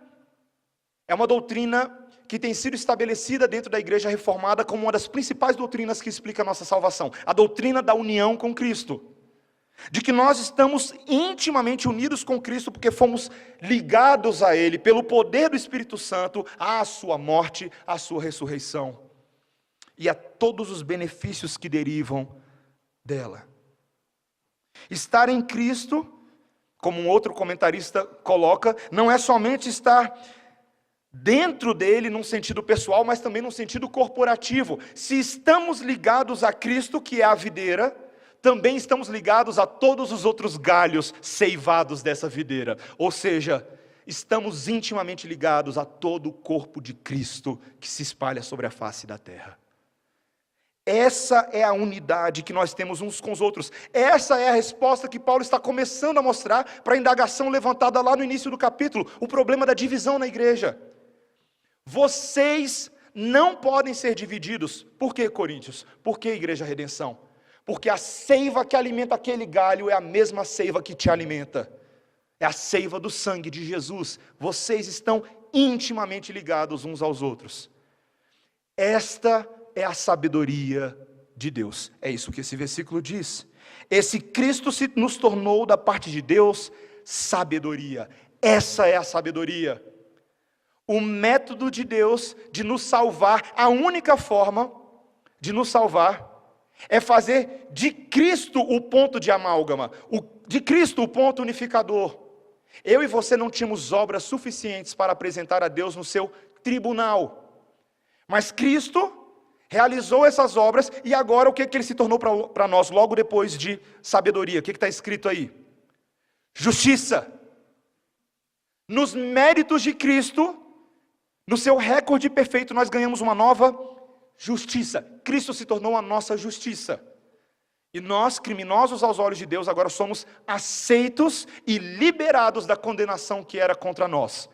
é uma doutrina que tem sido estabelecida dentro da Igreja Reformada como uma das principais doutrinas que explica a nossa salvação. A doutrina da união com Cristo. De que nós estamos intimamente unidos com Cristo porque fomos ligados a Ele pelo poder do Espírito Santo, à sua morte, à sua ressurreição e a todos os benefícios que derivam dela. Estar em Cristo, como um outro comentarista coloca, não é somente estar dentro dele num sentido pessoal, mas também num sentido corporativo. Se estamos ligados a Cristo, que é a videira, também estamos ligados a todos os outros galhos ceivados dessa videira. Ou seja, estamos intimamente ligados a todo o corpo de Cristo que se espalha sobre a face da terra. Essa é a unidade que nós temos uns com os outros. Essa é a resposta que Paulo está começando a mostrar para a indagação levantada lá no início do capítulo, o problema da divisão na igreja. Vocês não podem ser divididos. Por que, Coríntios? Por que, Igreja Redenção? Porque a seiva que alimenta aquele galho é a mesma seiva que te alimenta. É a seiva do sangue de Jesus. Vocês estão intimamente ligados uns aos outros. Esta é a sabedoria de Deus. É isso que esse versículo diz. Esse Cristo se nos tornou da parte de Deus sabedoria. Essa é a sabedoria. O método de Deus de nos salvar, a única forma de nos salvar, é fazer de Cristo o ponto de amálgama, de Cristo o ponto unificador. Eu e você não tínhamos obras suficientes para apresentar a Deus no seu tribunal. Mas Cristo realizou essas obras e agora o que Ele se tornou para nós logo depois de sabedoria? O que está escrito aí? justiça. Nos méritos de Cristo, no seu recorde perfeito, nós ganhamos uma nova justiça. Cristo se tornou a nossa justiça. E nós, criminosos aos olhos de Deus, agora somos aceitos e liberados da condenação que era contra nós.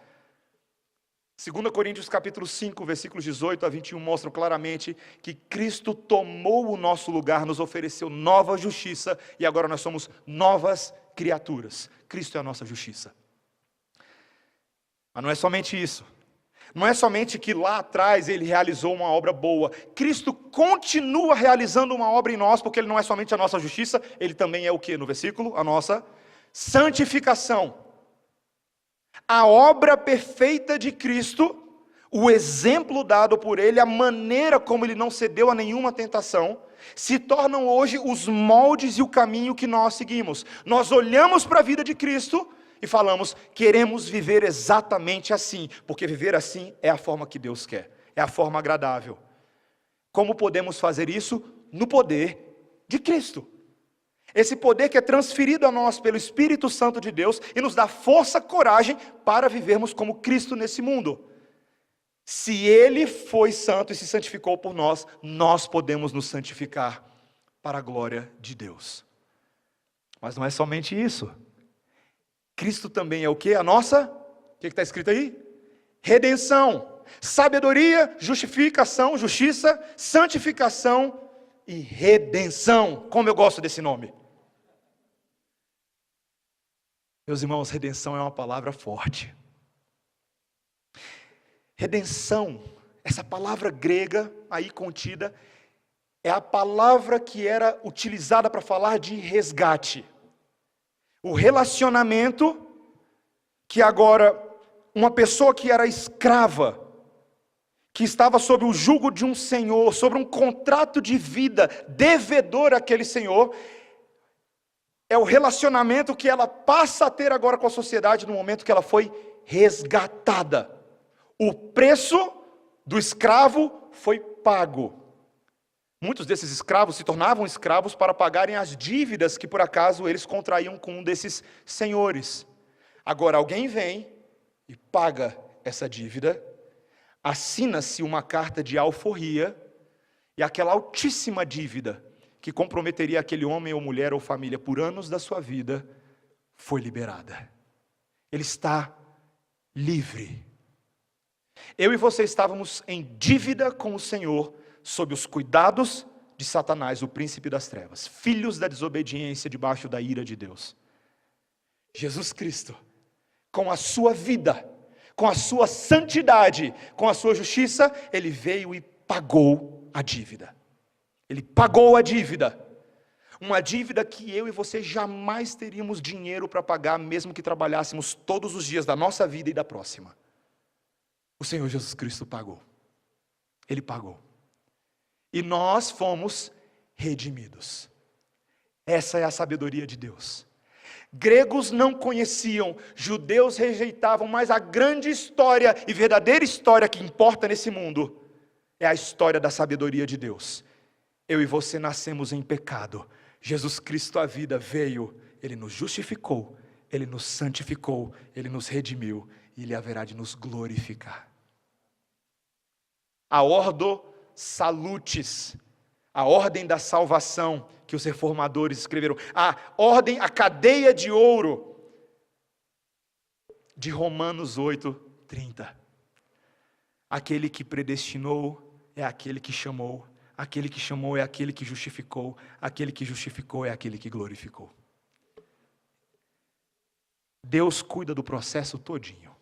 2 Coríntios capítulo 5, versículos 18 a 21 mostram claramente que Cristo tomou o nosso lugar, nos ofereceu nova justiça e agora nós somos novas criaturas. Cristo é a nossa justiça. Mas não é somente isso. Não é somente que lá atrás Ele realizou uma obra boa. Cristo continua realizando uma obra em nós, porque Ele não é somente a nossa justiça, Ele também é o que no versículo? A nossa santificação. A obra perfeita de Cristo, o exemplo dado por Ele, a maneira como Ele não cedeu a nenhuma tentação, se tornam hoje os moldes e o caminho que nós seguimos. Nós olhamos para a vida de Cristo e falamos, queremos viver exatamente assim, porque viver assim é a forma que Deus quer, é a forma agradável. Como podemos fazer isso? No poder de Cristo. Esse poder que é transferido a nós pelo Espírito Santo de Deus e nos dá força, coragem para vivermos como Cristo nesse mundo. Se Ele foi santo e se santificou por nós, nós podemos nos santificar para a glória de Deus. Mas não é somente isso. Cristo também é o que? A nossa, o que está escrito aí? Redenção, sabedoria, justificação, justiça, santificação e redenção. Como eu gosto desse nome. Meus irmãos, redenção é uma palavra forte. Redenção, essa palavra grega aí contida, é a palavra que era utilizada para falar de resgate. O relacionamento que agora, uma pessoa que era escrava, que estava sob o jugo de um senhor, sobre um contrato de vida, devedor àquele senhor, é o relacionamento que ela passa a ter agora com a sociedade no momento que ela foi resgatada. O preço do escravo foi pago. Muitos desses escravos se tornavam escravos para pagarem as dívidas que por acaso eles contraíam com um desses senhores. Agora alguém vem e paga essa dívida, assina-se uma carta de alforria, e aquela altíssima dívida que comprometeria aquele homem ou mulher ou família por anos da sua vida, foi liberada. Ele está livre. Eu e você estávamos em dívida com o Senhor, sob os cuidados de Satanás, o príncipe das trevas, filhos da desobediência debaixo da ira de Deus. Jesus Cristo, com a sua vida, com a sua santidade, com a sua justiça, Ele veio e pagou a dívida. Ele pagou a dívida. Uma dívida que eu e você jamais teríamos dinheiro para pagar, mesmo que trabalhássemos todos os dias da nossa vida e da próxima. O Senhor Jesus Cristo pagou. Ele pagou. E nós fomos redimidos. Essa é a sabedoria de Deus. Gregos não conheciam, judeus rejeitavam, mas a grande história e verdadeira história que importa nesse mundo é a história da sabedoria de Deus. Eu e você nascemos em pecado. Jesus Cristo, a vida, veio, Ele nos justificou, Ele nos santificou, Ele nos redimiu e Ele haverá de nos glorificar. A ordo salutis, a ordem da salvação que os reformadores escreveram, a ordem, a cadeia de ouro de Romanos 8:30. Aquele que predestinou é aquele que chamou, aquele que chamou é aquele que justificou, aquele que justificou é aquele que glorificou. Deus cuida do processo todinho.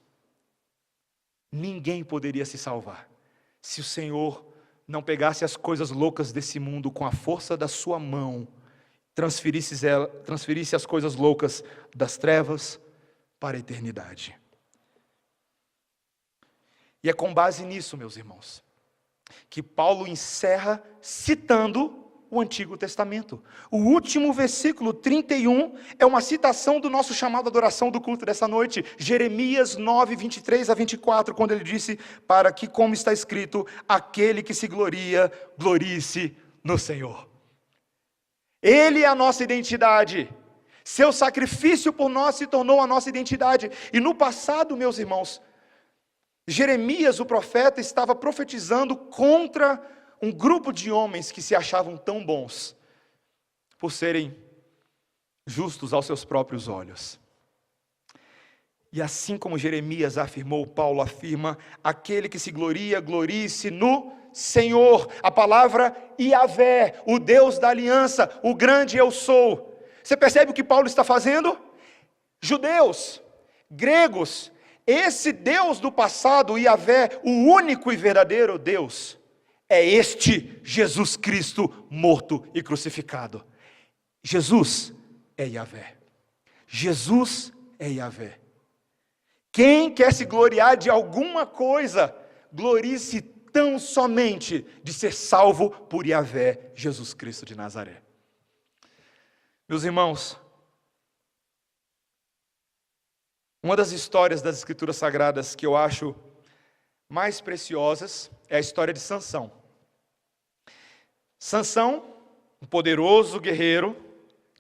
Ninguém poderia se salvar se o Senhor não pegasse as coisas loucas desse mundo com a força da sua mão, transferisse as coisas loucas das trevas para a eternidade. E é com base nisso, meus irmãos, que Paulo encerra citando o Antigo Testamento. O último versículo 31 é uma citação do nosso chamado à adoração do culto dessa noite, Jeremias 9, 23 a 24, quando ele disse, para que, como está escrito, aquele que se gloria, glorie-se no Senhor. Ele é a nossa identidade. Seu sacrifício por nós se tornou a nossa identidade. E no passado, meus irmãos, Jeremias, o profeta, estava profetizando contra um grupo de homens que se achavam tão bons, por serem justos aos seus próprios olhos. E assim como Jeremias afirmou, Paulo afirma: aquele que se gloria, glorie-se no Senhor. A palavra Yahvé, o Deus da aliança, o grande eu sou. Você percebe o que Paulo está fazendo? Judeus, gregos, esse Deus do passado, Yahvé, o único e verdadeiro Deus, é este Jesus Cristo morto e crucificado. Jesus é Yahvé. Jesus é Yahvé. Quem quer se gloriar de alguma coisa, glorie-se tão somente de ser salvo por Yahvé, Jesus Cristo de Nazaré. Meus irmãos, uma das histórias das Escrituras Sagradas que eu acho mais preciosas é a história de Sansão. Sansão, um poderoso guerreiro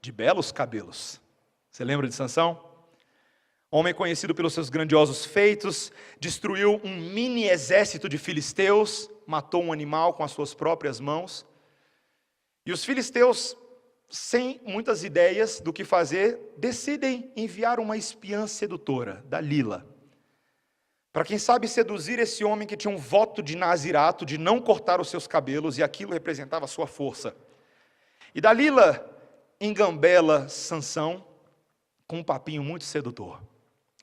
de belos cabelos. Você lembra de Sansão? Homem conhecido pelos seus grandiosos feitos, destruiu um mini exército de filisteus, matou um animal com as suas próprias mãos. E os filisteus, sem muitas ideias do que fazer, decidem enviar uma espiã sedutora, Dalila, para quem sabe seduzir esse homem que tinha um voto de nazirato, de não cortar os seus cabelos, e aquilo representava a sua força. E Dalila engambela Sansão com um papinho muito sedutor.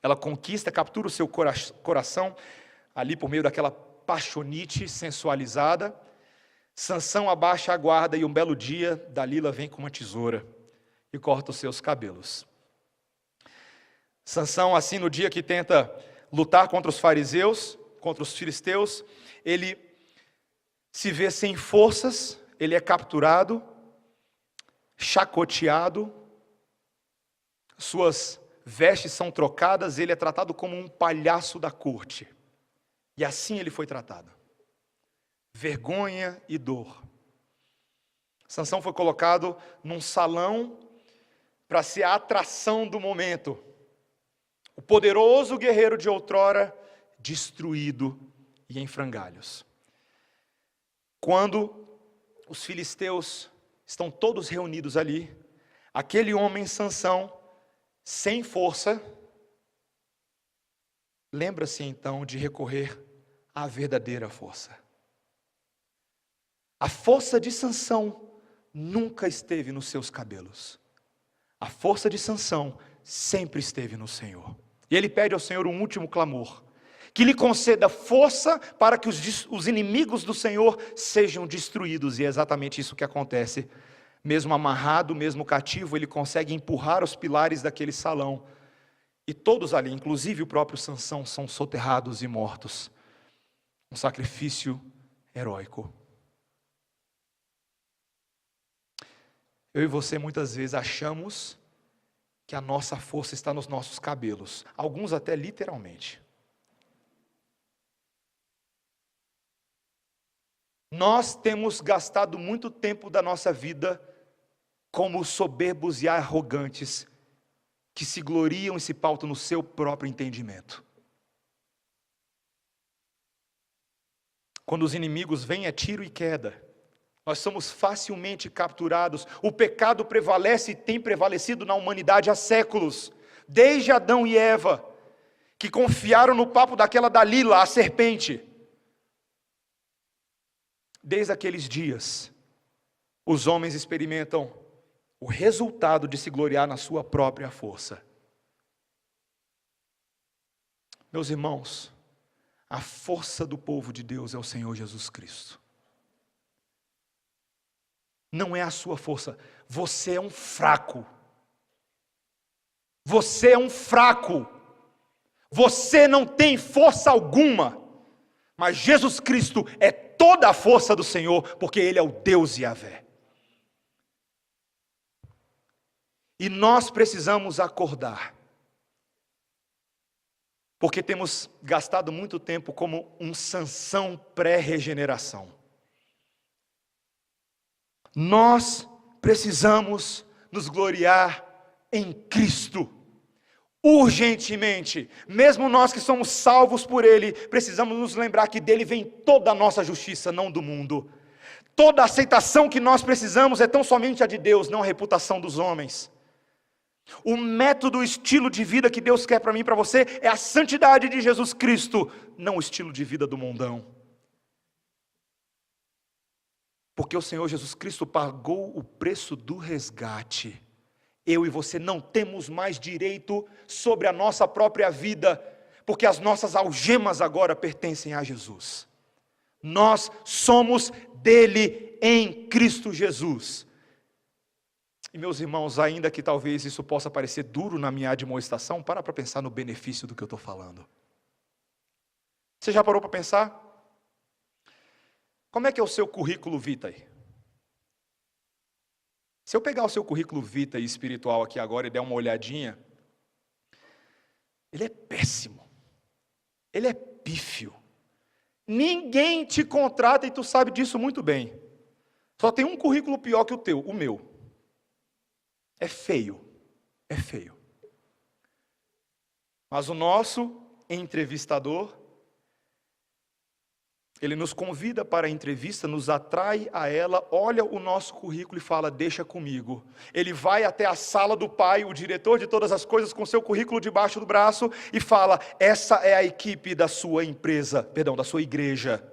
Ela conquista, captura o seu coração, ali por meio daquela paixonite sensualizada. Sansão abaixa a guarda e um belo dia, Dalila vem com uma tesoura e corta os seus cabelos. Sansão, assim, no dia que tenta lutar contra os fariseus, contra os filisteus, ele se vê sem forças, ele é capturado, chacoteado, suas vestes são trocadas, ele é tratado como um palhaço da corte. E assim ele foi tratado. Vergonha e dor. Sansão foi colocado num salão para ser a atração do momento. O poderoso guerreiro de outrora, destruído e em frangalhos. Quando os filisteus estão todos reunidos ali, aquele homem Sansão, sem força, lembra-se então de recorrer à verdadeira força. A força de Sansão nunca esteve nos seus cabelos. A força de Sansão sempre esteve no Senhor. E ele pede ao Senhor um último clamor: que lhe conceda força para que os inimigos do Senhor sejam destruídos. E é exatamente isso que acontece. Mesmo amarrado, mesmo cativo, ele consegue empurrar os pilares daquele salão. E todos ali, inclusive o próprio Sansão, são soterrados e mortos. Um sacrifício heróico. Eu e você muitas vezes achamos que a nossa força está nos nossos cabelos. Alguns até literalmente. Nós temos gastado muito tempo da nossa vida como soberbos e arrogantes, que se gloriam e se pautam no seu próprio entendimento. Quando os inimigos vêm, é tiro e queda. Nós somos facilmente capturados. O pecado prevalece e tem prevalecido na humanidade há séculos. Desde Adão e Eva, que confiaram no papo daquela Dalila, a serpente. Desde aqueles dias, os homens experimentam o resultado de se gloriar na sua própria força. Meus irmãos, a força do povo de Deus é o Senhor Jesus Cristo. Não é a sua força. Você é um fraco. Você é um fraco. Você não tem força alguma. Mas Jesus Cristo é toda a força do Senhor, porque Ele é o Deus Yahvé. E nós precisamos acordar, porque temos gastado muito tempo como um Sansão pré-regeneração. Nós precisamos nos gloriar em Cristo. Urgentemente, mesmo nós que somos salvos por Ele, precisamos nos lembrar que dele vem toda a nossa justiça, não do mundo. Toda a aceitação que nós precisamos é tão somente a de Deus, não a reputação dos homens. O método, o estilo de vida que Deus quer para mim e para você é a santidade de Jesus Cristo, não o estilo de vida do mundão. Porque o Senhor Jesus Cristo pagou o preço do resgate. Eu e você não temos mais direito sobre a nossa própria vida, porque as nossas algemas agora pertencem a Jesus. Nós somos dele em Cristo Jesus. E meus irmãos, ainda que talvez isso possa parecer duro na minha admoestação, para pensar no benefício do que eu estou falando. Você já parou para pensar? Como é que é o seu currículo vitae? Se eu pegar o seu currículo vitae espiritual aqui agora e der uma olhadinha, ele é péssimo. Ele é pífio. Ninguém te contrata e tu sabe disso muito bem. Só tem um currículo pior que o teu, o meu. É feio. É feio. Mas o nosso entrevistador, ele nos convida para a entrevista, nos atrai a ela, olha o nosso currículo e fala, deixa comigo. Ele vai até a sala do pai, o diretor de todas as coisas, com seu currículo debaixo do braço, e fala, essa é a equipe da sua empresa, da sua igreja.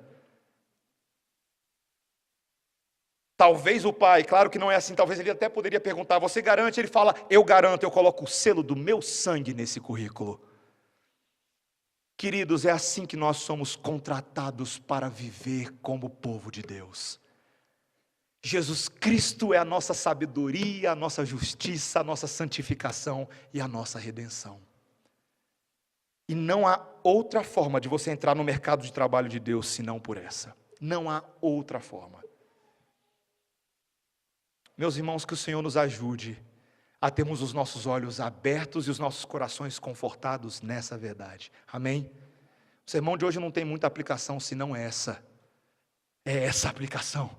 Talvez o pai, claro que não é assim, talvez ele até poderia perguntar, você garante? Ele fala, eu garanto, eu coloco o selo do meu sangue nesse currículo. Queridos, é assim que nós somos contratados para viver como povo de Deus. Jesus Cristo é a nossa sabedoria, a nossa justiça, a nossa santificação e a nossa redenção. E não há outra forma de você entrar no mercado de trabalho de Deus senão por essa. Não há outra forma. Meus irmãos, que o Senhor nos ajude a termos os nossos olhos abertos e os nossos corações confortados nessa verdade. Amém? O sermão de hoje não tem muita aplicação senão essa. É essa a aplicação.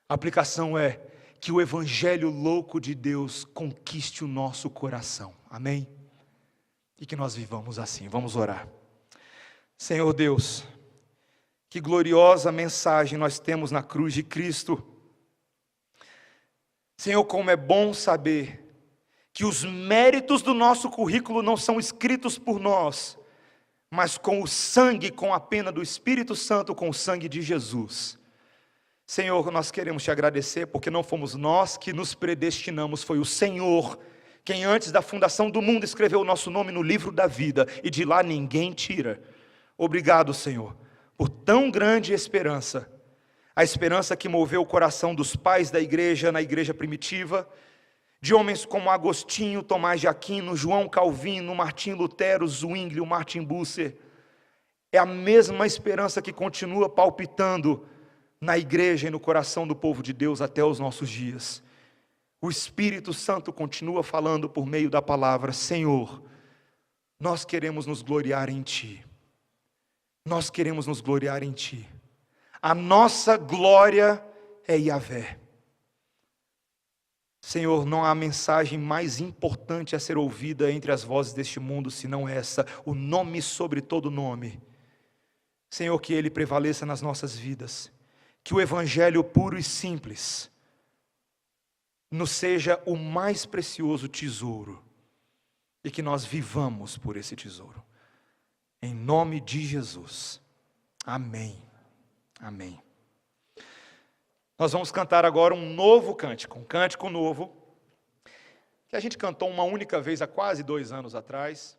A aplicação é que o evangelho louco de Deus conquiste o nosso coração. Amém? E que nós vivamos assim. Vamos orar. Senhor Deus, que gloriosa mensagem nós temos na cruz de Cristo. Senhor, como é bom saber que os méritos do nosso currículo não são escritos por nós, mas com o sangue, com a pena do Espírito Santo, com o sangue de Jesus. Senhor, nós queremos te agradecer, porque não fomos nós que nos predestinamos, foi o Senhor, quem antes da fundação do mundo escreveu o nosso nome no livro da vida, e de lá ninguém tira. Obrigado, Senhor, por tão grande esperança, a esperança que moveu o coração dos pais da igreja, na igreja primitiva, de homens como Agostinho, Tomás de Aquino, João Calvino, Martim Lutero, Zwinglio, Martin Bucer. É a mesma esperança que continua palpitando na igreja e no coração do povo de Deus até os nossos dias. O Espírito Santo continua falando por meio da palavra, Senhor, nós queremos nos gloriar em Ti. Nós queremos nos gloriar em Ti. A nossa glória é Yahvé. Senhor, não há mensagem mais importante a ser ouvida entre as vozes deste mundo, senão essa, o nome sobre todo nome. Senhor, que Ele prevaleça nas nossas vidas, que o Evangelho puro e simples nos seja o mais precioso tesouro, e que nós vivamos por esse tesouro. Em nome de Jesus. Amém. Amém. Nós vamos cantar agora um novo cântico, um cântico novo, que a gente cantou uma única vez há quase 2 anos atrás.